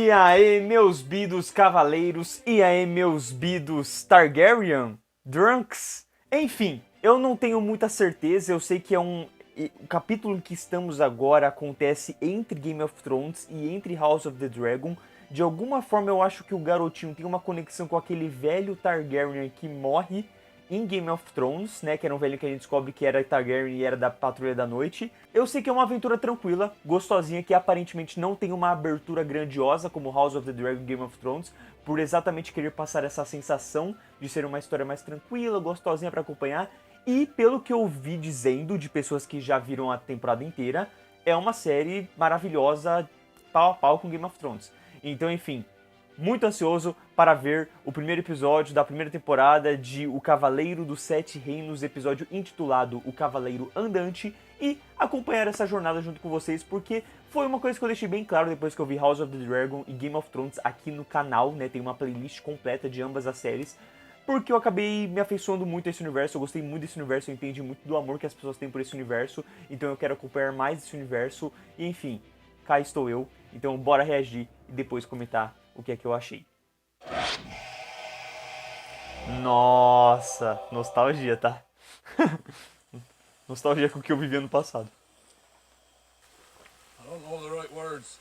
E aí, meus bidos cavaleiros, e aí, meus bidos Targaryen, Drunks, enfim, eu não tenho muita certeza, eu sei que o capítulo em que estamos agora acontece entre Game of Thrones e entre House of the Dragon. De alguma forma eu acho que o garotinho tem uma conexão com aquele velho Targaryen que morre em Game of Thrones, né, que era um velho que a gente descobre que era Targaryen e era da Patrulha da Noite. Eu sei que é uma aventura tranquila, gostosinha, que aparentemente não tem uma abertura grandiosa como House of the Dragon e Game of Thrones, por exatamente querer passar essa sensação de ser uma história mais tranquila, gostosinha pra acompanhar. E pelo que eu vi dizendo de pessoas que já viram a temporada inteira, é uma série maravilhosa, pau a pau com Game of Thrones. Então, enfim, muito ansioso para ver o primeiro episódio da primeira temporada de O Cavaleiro dos Sete Reinos, episódio intitulado O Cavaleiro Andante, e acompanhar essa jornada junto com vocês, porque foi uma coisa que eu deixei bem claro depois que eu vi House of the Dragon e Game of Thrones aqui no canal, né? Tem uma playlist completa de ambas as séries, porque eu acabei me afeiçoando muito a esse universo, eu gostei muito desse universo, eu entendi muito do amor que as pessoas têm por esse universo, então eu quero acompanhar mais esse universo, e enfim, cá estou eu, então bora reagir e depois comentar o que é que eu achei. Nossa, nostalgia, tá? Nostalgia com o que eu vivi ano passado. I don't know the right words.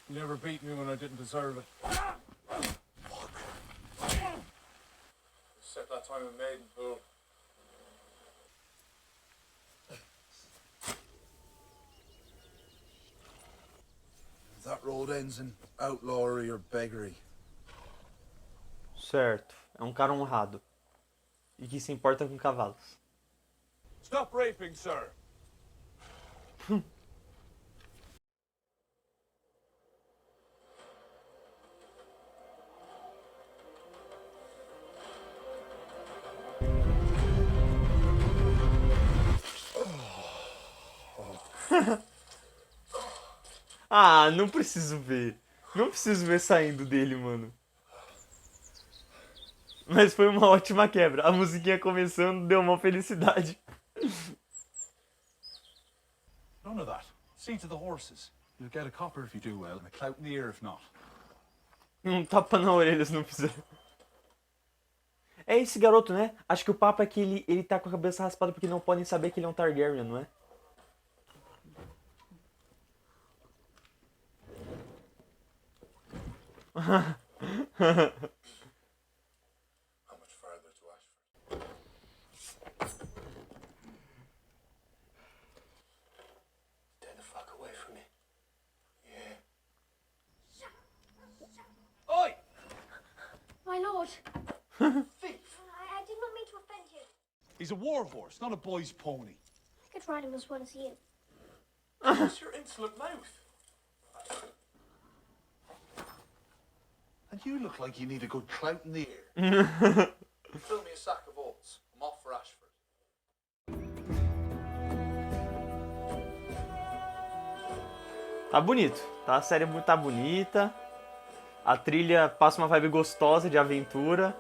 You never beat me when I didn't deserve it. Fuck. Except that time in Maidenpool. That road ends in outlawry or beggary. Certo, é um cara honrado e que se importa com cavalos. Stop raping, sir. Ah, não preciso ver. Não preciso ver saindo dele, mano. Mas foi uma ótima quebra. A musiquinha começando deu uma felicidade. None of that. See to the horses. You'll get a copper if you do well, and a clout in the ear if not. Um tapa na orelha se não fizer. É esse garoto, né? Acho que o papo é que ele tá com a cabeça raspada porque não podem saber que ele é um Targaryen, não é? How much farther to Ashford? Stay the fuck away from me. Yeah. Oi! My lord, Thief! I did not mean to offend you. He's a war horse, not a boy's pony. I could ride him as well as you. What's your insolent mouth? And you look like you need a good clout in the ear. Fill me a sack of oats. I'm off for Ashford. Tá bonito, tá? A série tá bonita. A trilha passa uma vibe gostosa de aventura.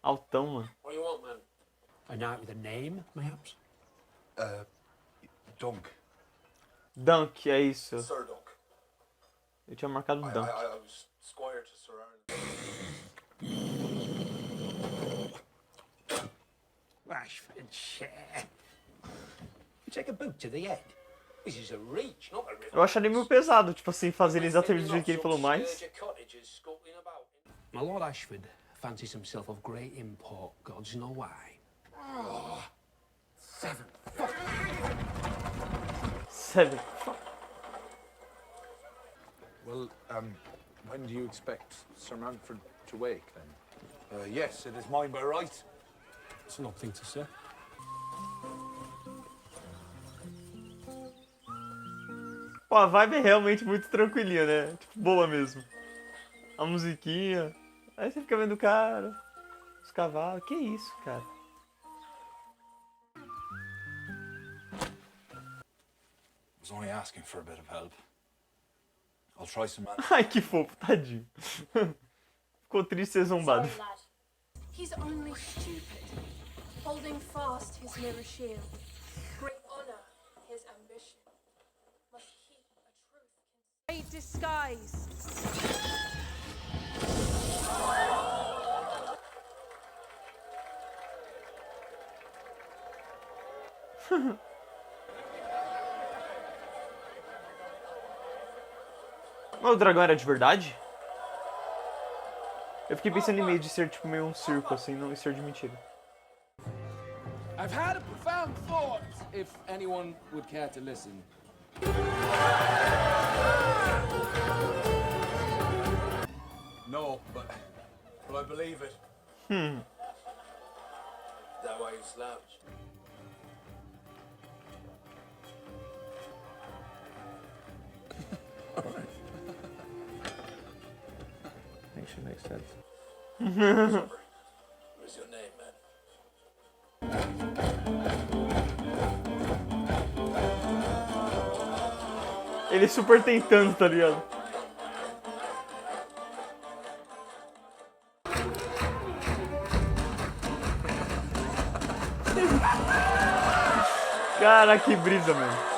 Altão, mano. What do you want, man? A knight with a name, perhaps? Dunk. Dunk, é isso. Sir Dunk. Eu tinha marcado I Dunk. was squire to Sir Arlen. Rashford, share. You take a boot to the head. This is a reach, not a river. Eu acharia meio pesado, tipo assim, fazer exatamente do jeito que ele falou, mas... My Lord Ashford fancies himself of great import, gods know why. Seven. Well, when do you expect Sir Manfred to wake, then? Yes, it is mine by right. It's an odd thing to say. Pô, a vibe é realmente muito tranquilinha, né? Tipo, boa mesmo. A musiquinha. Aí você fica vendo o cara, os cavalos. Que isso, cara? Was only asking for a bit of help. I'll try some man. Ai, que fofo, tadinho. Ficou triste ser zombado. Sorry, lad. He's only stupid, holding fast his mirror shield. Great honor, his ambition. Must keep a truth. Great disguise. Mas o dragão era de verdade? Eu fiquei pensando em meio de ser tipo meio um circo assim, não ser de mentira. I've had a profound thought, if anyone would care to listen. No, but I believe it. That why you slouch. Actually makes sense. What's your name, man? Ele super tentando, tá ligado? Cara, que brisa, mano.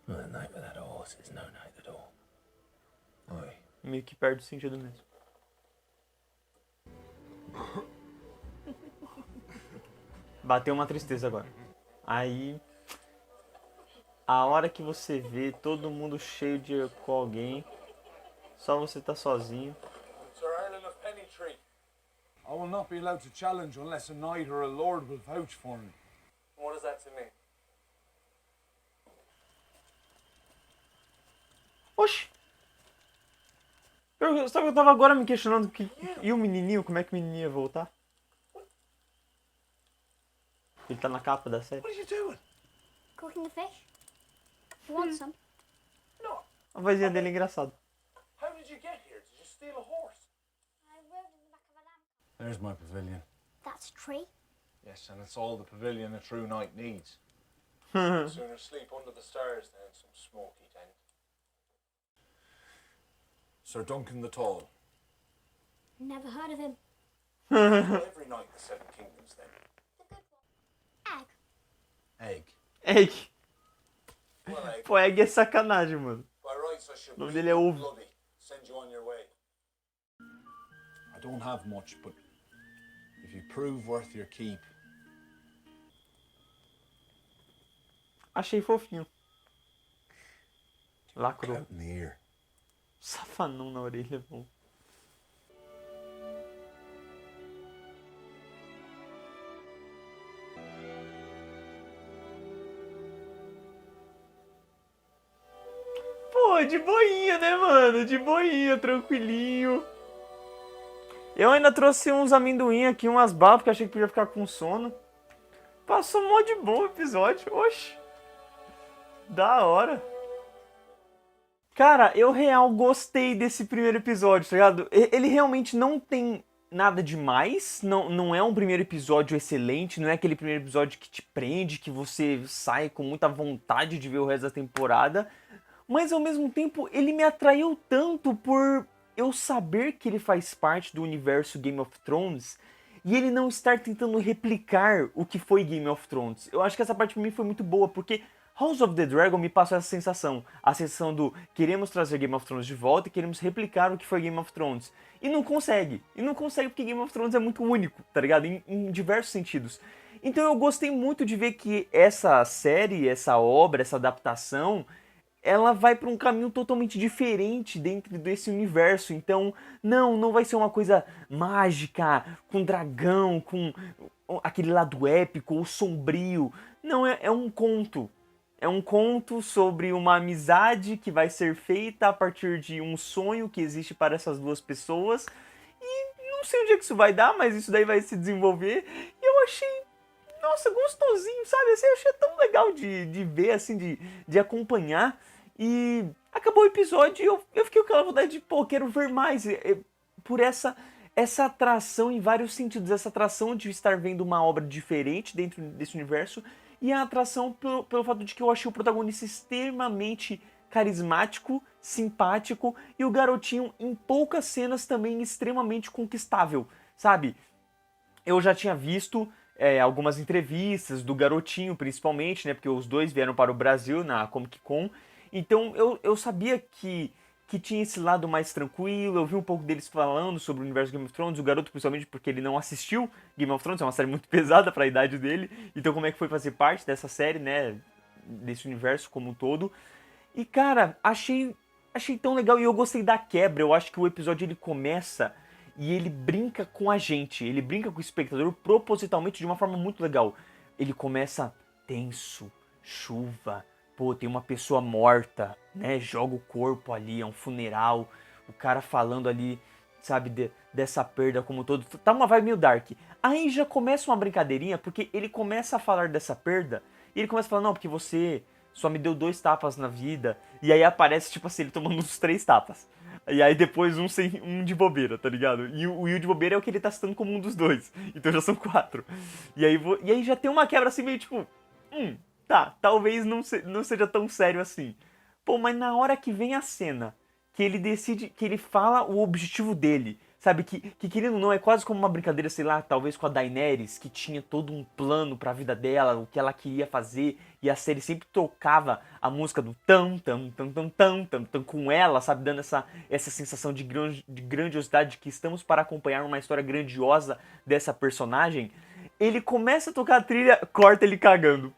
Well, the night without a horse is no night at all. Oi. Meio que perde o sentido mesmo. Bateu uma tristeza agora. Aí, a hora que você vê todo mundo cheio de com alguém, só você tá sozinho. Sir Ireland of Pennytree. I will not be allowed to challenge unless a knight or a lord will vouch for me. What does that to me? Oxi! Sabe que eu tava agora me questionando que, e o menininho, como é que o menininho ia voltar? Ele tá na capa da série. What are you doing? Cooking the fish? You want some? No. A vozinha dele é engraçada. How did you get here? Did you steal a horse? I rode in the back of a lamp. There's my pavilion. That's a tree. Yes, and it's all the pavilion a true knight needs. Sooner sleep under the stars than in some smoky tent. Sir Duncan the Tall. Never heard of him. Every night in the Seven Kingdoms, then. The good one. Egg. Egg. Egg. Well, Egg, Pô, Egg é sacanagem, mano. by rights I should O nome bleed dele é you Ovo. bloody, send you on your way. I don't have much, but if you prove worth your keep, Achei fofinho. Lacrou. out in the ear. Safanão na orelha, bom. Pô, de boinha, né, mano? De boinha, tranquilinho. Eu ainda trouxe uns amendoim aqui, umas balas, porque achei que podia ficar com sono. Passou mó de boa o episódio. Oxi. Da hora. Cara, eu real gostei desse primeiro episódio, tá ligado? Ele realmente não tem nada demais, não é um primeiro episódio excelente, não é aquele primeiro episódio que te prende, que você sai com muita vontade de ver o resto da temporada, mas ao mesmo tempo ele me atraiu tanto por eu saber que ele faz parte do universo Game of Thrones e ele não estar tentando replicar o que foi Game of Thrones. Eu acho que essa parte pra mim foi muito boa, porque House of the Dragon me passou essa sensação. A sensação do queremos trazer Game of Thrones de volta e queremos replicar o que foi Game of Thrones. E não consegue. E não consegue porque Game of Thrones é muito único, tá ligado? Em diversos sentidos. Então eu gostei muito de ver que essa série, essa obra, essa adaptação, ela vai para um caminho totalmente diferente dentro desse universo. Então, não vai ser uma coisa mágica, com dragão, com aquele lado épico ou sombrio. Não, é um conto. É um conto sobre uma amizade que vai ser feita a partir de um sonho que existe para essas duas pessoas. E não sei onde é que isso vai dar, mas isso daí vai se desenvolver. E eu achei, nossa, gostosinho, sabe? Assim, eu achei tão legal de ver, assim, de acompanhar. E acabou o episódio e eu fiquei com aquela vontade de, pô, quero ver mais. Por essa atração em vários sentidos. Essa atração de estar vendo uma obra diferente dentro desse universo. e a atração pelo fato de que eu achei o protagonista extremamente carismático, simpático, e o garotinho em poucas cenas também extremamente conquistável, sabe? Eu já tinha visto algumas entrevistas do garotinho, principalmente, né? Porque os dois vieram para o Brasil na Comic Con. Então eu sabia que tinha esse lado mais tranquilo. Eu vi um pouco deles falando sobre o universo Game of Thrones. O garoto, principalmente, porque ele não assistiu Game of Thrones. É uma série muito pesada para a idade dele. Então como é que foi fazer parte dessa série, né? Desse universo como um todo. E, cara, achei tão legal. E eu gostei da quebra. Eu acho que o episódio ele começa... E ele brinca com a gente, ele brinca com o espectador propositalmente de uma forma muito legal. Ele começa tenso, chuva, pô, tem uma pessoa morta, né? Joga o corpo ali, é um funeral. O cara falando ali, sabe, dessa perda como um todo. Tá uma vibe meio dark. Aí já começa uma brincadeirinha, porque ele começa a falar dessa perda. E ele começa a falar, não, porque você só me deu 2 tapas na vida. E aí aparece, tipo assim, ele tomando uns 3 tapas. E aí depois um de bobeira, tá ligado? E o Will de bobeira é o que ele tá citando como um dos 2. Então já são 4. E aí já tem uma quebra assim meio tipo... tá, talvez não seja tão sério assim. Pô, mas na hora que vem a cena, que ele decide, que ele fala o objetivo dele, sabe? Que querendo ou não, é quase como uma brincadeira, sei lá, talvez com a Daenerys, que tinha todo um plano pra vida dela, o que ela queria fazer, e a série sempre tocava a música do tam, tam, tam, tam, tam, tam, tam, com ela, sabe? Dando essa sensação de grandiosidade, de que estamos para acompanhar uma história grandiosa dessa personagem. Ele começa a tocar a trilha, corta ele cagando.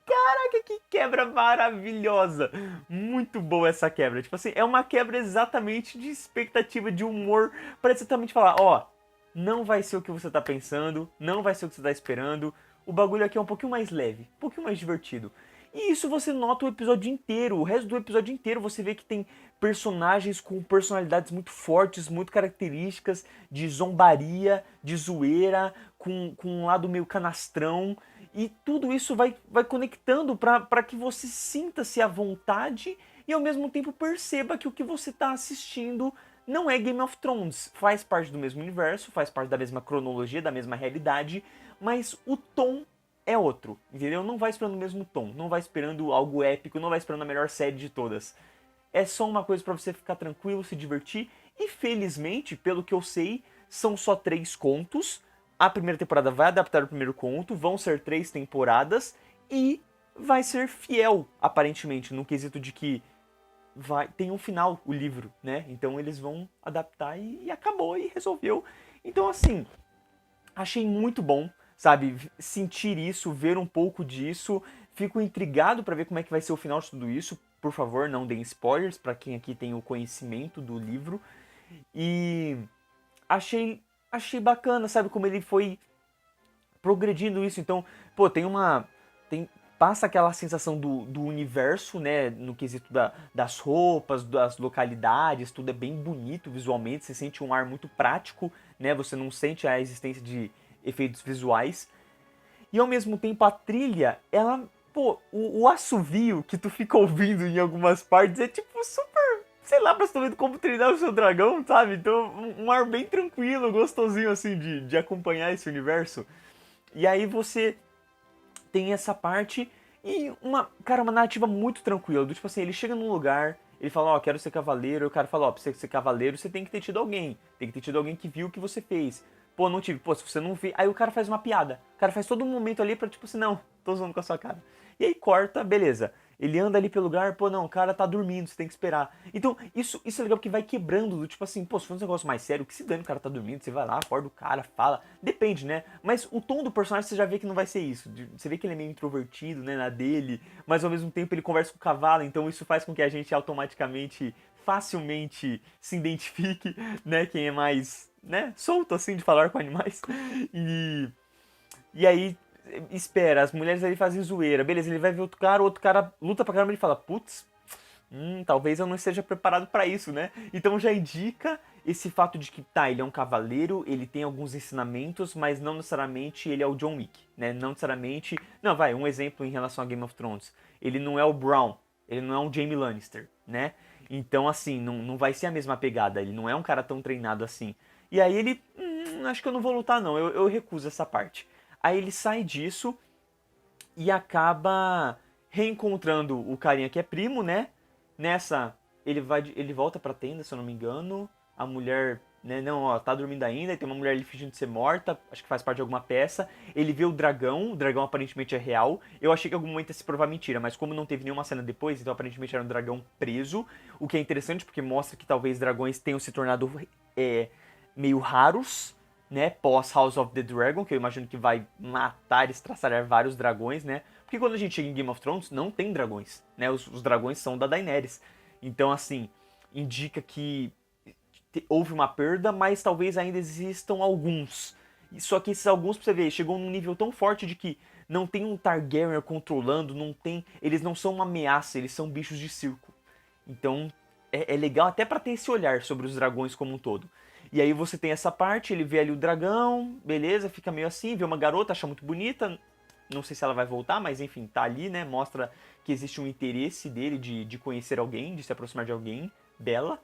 Caraca, que quebra maravilhosa! Muito boa essa quebra. Tipo assim, é uma quebra exatamente de expectativa, de humor, para exatamente falar, ó, não vai ser o que você tá pensando, não vai ser o que você tá esperando. O bagulho aqui é um pouquinho mais leve, um pouquinho mais divertido. E isso você nota o episódio inteiro, o resto do episódio inteiro você vê que tem personagens com personalidades muito fortes, muito características, de zombaria, de zoeira, com um lado meio canastrão. E tudo isso vai conectando para que você sinta-se à vontade e ao mesmo tempo perceba que o que você está assistindo não é Game of Thrones. Faz parte do mesmo universo, faz parte da mesma cronologia, da mesma realidade, mas o tom é outro, entendeu? Não vai esperando o mesmo tom, não vai esperando algo épico, não vai esperando a melhor série de todas. É só uma coisa para você ficar tranquilo, se divertir e felizmente, pelo que eu sei, são só 3 contos. A primeira temporada vai adaptar o primeiro conto, vão ser 3 temporadas e vai ser fiel, aparentemente, no quesito de que tem um final o livro, né? Então eles vão adaptar e acabou e resolveu. Então assim, achei muito bom, sabe? Sentir isso, ver um pouco disso. Fico intrigado para ver como é que vai ser o final de tudo isso. Por favor, não deem spoilers para quem aqui tem o conhecimento do livro. E achei bacana, sabe, como ele foi progredindo isso. Então, pô, passa aquela sensação do universo, né, no quesito das roupas, das localidades, tudo é bem bonito visualmente, você sente um ar muito prático, né, você não sente a existência de efeitos visuais. E ao mesmo tempo a trilha, ela, pô, o assovio que tu fica ouvindo em algumas partes é tipo super... sei lá, pra você vendo como treinar o seu dragão, sabe? Então, um ar bem tranquilo, gostosinho, assim, de acompanhar esse universo. E aí você tem essa parte e uma narrativa muito tranquila. Do tipo assim, ele chega num lugar, ele fala, ó, quero ser cavaleiro. E o cara fala, ó, pra você ser cavaleiro, você tem que ter tido alguém. Tem que ter tido alguém que viu o que você fez. Pô, não tive. Pô, se você não vê... Aí o cara faz uma piada. O cara faz todo um momento ali pra, tipo assim, não, tô zoando com a sua cara. E aí corta, beleza. Ele anda ali pelo lugar, pô, não, o cara tá dormindo, você tem que esperar. Então, isso é legal porque vai quebrando, do tipo assim, pô, se for um negócio mais sério, que se dane, o cara tá dormindo, você vai lá, acorda o cara, fala. Depende, né? Mas o tom do personagem você já vê que não vai ser isso. Você vê que ele é meio introvertido, né, na dele, mas ao mesmo tempo ele conversa com o cavalo, então isso faz com que a gente automaticamente, facilmente se identifique, né, quem é mais, né, solto assim de falar com animais. E aí... espera, as mulheres ali fazem zoeira, beleza, ele vai ver outro cara luta pra caramba e ele fala, putz, talvez eu não esteja preparado pra isso, né? Então já indica esse fato de que, tá, ele é um cavaleiro, ele tem alguns ensinamentos, mas não necessariamente ele é o John Wick, né? Não necessariamente... Não, vai, um exemplo em relação a Game of Thrones. Ele não é o Bronn, ele não é um Jaime Lannister, né? Então, assim, não vai ser a mesma pegada, ele não é um cara tão treinado assim. E aí ele, acho que eu não vou lutar não, eu recuso essa parte. Aí ele sai disso e acaba reencontrando o carinha que é primo, né? Nessa, ele volta pra tenda, se eu não me engano. A mulher, né, não, ó, tá dormindo ainda, e tem uma mulher ali fingindo ser morta, acho que faz parte de alguma peça. Ele vê o dragão aparentemente é real. Eu achei que em algum momento ia se provar mentira, mas como não teve nenhuma cena depois, então aparentemente era um dragão preso. O que é interessante porque mostra que talvez dragões tenham se tornado meio raros, né, pós House of the Dragon, que eu imagino que vai matar e estraçalhar vários dragões, né? Porque quando a gente chega em Game of Thrones, não tem dragões, né? Os dragões são da Daenerys. Então, assim, indica que houve uma perda, mas talvez ainda existam alguns. Só que esses alguns, pra você ver, chegou num nível tão forte de que não tem um Targaryen controlando, não tem, eles não são uma ameaça, eles são bichos de circo. Então, é legal até pra ter esse olhar sobre os dragões como um todo. E aí você tem essa parte, ele vê ali o dragão, beleza, fica meio assim, vê uma garota, acha muito bonita, não sei se ela vai voltar, mas enfim, tá ali, né, mostra que existe um interesse dele de conhecer alguém, de se aproximar de alguém, dela.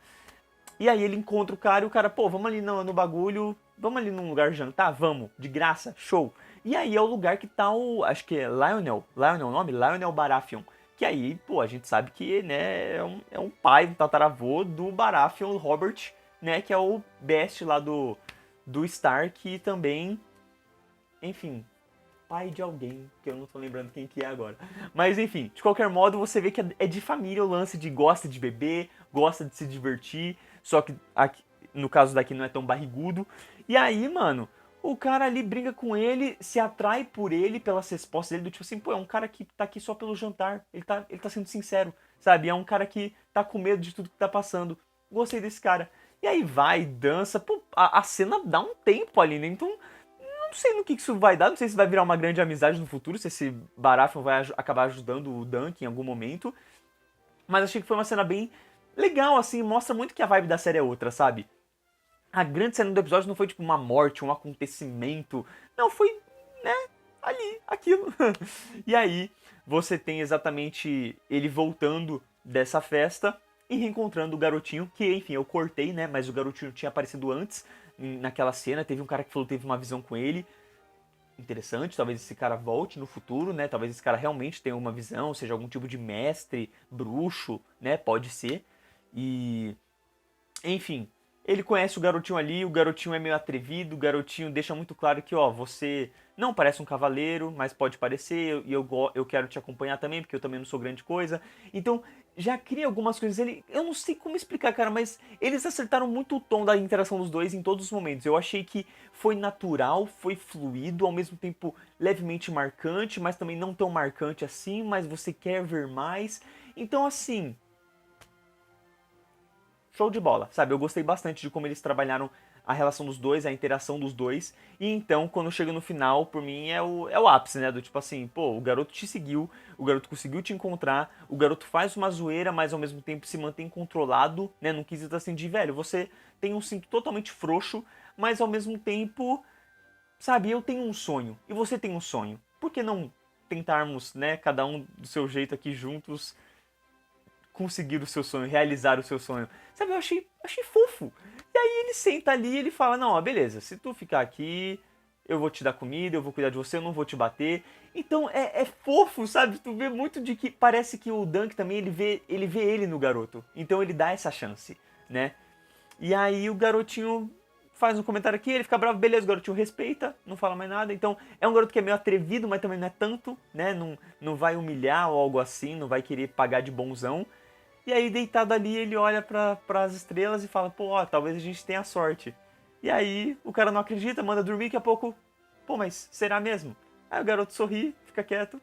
E aí ele encontra o cara e o cara, pô, vamos ali no bagulho, vamos ali num lugar jantar, vamos, de graça, show. E aí é o lugar que tá acho que é Lionel o nome? Lionel Baratheon. Que aí, pô, a gente sabe que, né, é um pai, um tataravô do Baratheon, Robert, né, que é o best lá do Stark e também, enfim, pai de alguém, que eu não tô lembrando quem que é agora. Mas enfim, de qualquer modo, você vê que é de família o lance de gosta de beber, gosta de se divertir, só que aqui, no caso daqui não é tão barrigudo. E aí, mano, o cara ali briga com ele, se atrai por ele, pelas respostas dele, do tipo assim, pô, é um cara que tá aqui só pelo jantar, ele tá sendo sincero, sabe? É um cara que tá com medo de tudo que tá passando. Gostei desse cara. E aí vai, dança, pô, a cena dá um tempo ali, né? Então, não sei no que isso vai dar, não sei se vai virar uma grande amizade no futuro, se esse Baratheon vai acabar ajudando o Dunk em algum momento. Mas achei que foi uma cena bem legal, assim, mostra muito que a vibe da série é outra, sabe? A grande cena do episódio não foi tipo uma morte, um acontecimento. Não, foi, né, ali, aquilo. E aí, você tem exatamente ele voltando dessa festa e reencontrando o garotinho, que enfim, eu cortei, né, mas o garotinho tinha aparecido antes, naquela cena, teve um cara que falou que teve uma visão com ele. Interessante, talvez esse cara volte no futuro, né, talvez esse cara realmente tenha uma visão, seja algum tipo de mestre, bruxo, né, pode ser. E, enfim, ele conhece o garotinho ali, o garotinho é meio atrevido, o garotinho deixa muito claro que, ó, você não parece um cavaleiro, mas pode parecer, e eu quero te acompanhar também, porque eu também não sou grande coisa. Então, já cria algumas coisas. Eu não sei como explicar, cara, mas eles acertaram muito o tom da interação dos dois em todos os momentos. Eu achei que foi natural, foi fluido, ao mesmo tempo levemente marcante, mas também não tão marcante assim, mas você quer ver mais. Então, assim, show de bola, sabe? Eu gostei bastante de como eles trabalharam a relação dos dois, a interação dos dois. E então, quando chega no final, por mim é o ápice, né? Do tipo assim, pô, o garoto te seguiu, o garoto conseguiu te encontrar, o garoto faz uma zoeira, mas ao mesmo tempo se mantém controlado, né? Num quesito assim de, velho, você tem um cinto totalmente frouxo, mas ao mesmo tempo, sabe, eu tenho um sonho, e você tem um sonho. Por que não tentarmos, né, cada um do seu jeito aqui juntos, conseguir o seu sonho, realizar o seu sonho? Sabe, eu achei fofo. E aí ele senta ali e ele fala, não, ó, beleza, se tu ficar aqui, eu vou te dar comida, eu vou cuidar de você, eu não vou te bater. Então é fofo, sabe? Tu vê muito de que parece que o Dunk também, ele vê ele no garoto. Então ele dá essa chance, né? E aí o garotinho faz um comentário aqui, ele fica bravo, beleza, o garotinho respeita, não fala mais nada. Então é um garoto que é meio atrevido, mas também não é tanto, né? Não vai humilhar ou algo assim, não vai querer pagar de bonzão. E aí, deitado ali, ele olha para as estrelas e fala, pô, ó, talvez a gente tenha sorte. E aí, o cara não acredita, manda dormir, daqui a pouco, pô, mas será mesmo? Aí o garoto sorri, fica quieto.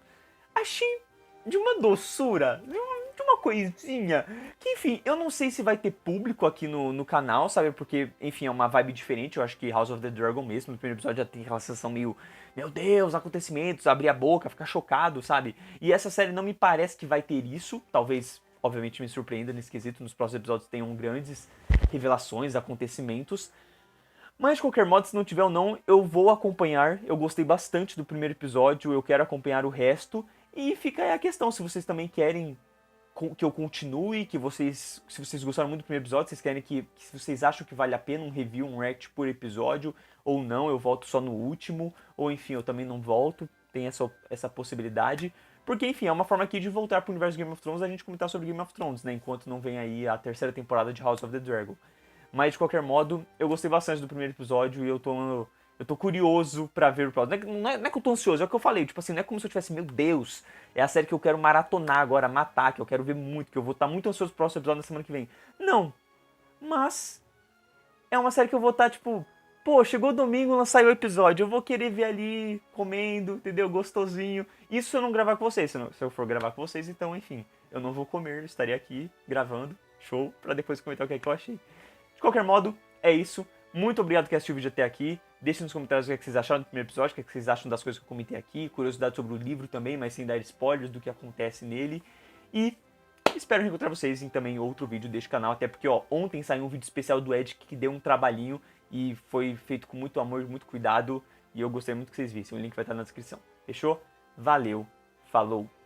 Achei de uma doçura, de uma coisinha, que enfim, eu não sei se vai ter público aqui no canal, sabe? Porque, enfim, é uma vibe diferente, eu acho que House of the Dragon mesmo, no primeiro episódio já tem aquela sensação meio, meu Deus, acontecimentos, abrir a boca, ficar chocado, sabe? E essa série não me parece que vai ter isso, talvez, obviamente me surpreenda nesse quesito, nos próximos episódios tenham grandes revelações, acontecimentos. Mas de qualquer modo, se não tiver ou não, eu vou acompanhar. Eu gostei bastante do primeiro episódio, eu quero acompanhar o resto. E fica aí a questão, se vocês também querem que eu continue, se vocês gostaram muito do primeiro episódio, vocês querem se vocês acham que vale a pena um review, um react por episódio, ou não, eu volto só no último, ou enfim, eu também não volto. tem essa possibilidade. Porque, enfim, é uma forma aqui de voltar pro universo Game of Thrones, a gente comentar sobre Game of Thrones, né? Enquanto não vem aí a terceira temporada de House of the Dragon. Mas, de qualquer modo, eu gostei bastante do primeiro episódio e eu tô curioso pra ver o próximo. Não é que eu tô ansioso, é o que eu falei. Tipo assim, não é como se eu tivesse, meu Deus, é a série que eu quero maratonar agora, matar, que eu quero ver muito, que eu vou estar muito ansioso pro próximo episódio na semana que vem. Não. Mas é uma série que eu vou estar, tipo, pô, chegou domingo, não saiu o episódio, eu vou querer ver ali, comendo, entendeu? Gostosinho. Isso se eu não gravar com vocês. Se eu for gravar com vocês, então, enfim, eu não vou comer, estarei aqui gravando, show, pra depois comentar o que é que eu achei. De qualquer modo, é isso. Muito obrigado por assistir o vídeo até aqui. Deixem nos comentários o que vocês acharam do primeiro episódio, o que vocês acham das coisas que eu comentei aqui, curiosidade sobre o livro também, mas sem dar spoilers do que acontece nele. E espero encontrar vocês em também outro vídeo deste canal, até porque ó, ontem saiu um vídeo especial do Ed que deu um trabalhinho e foi feito com muito amor, muito cuidado, e eu gostaria muito que vocês vissem. O link vai estar na descrição. Fechou? Valeu, falou!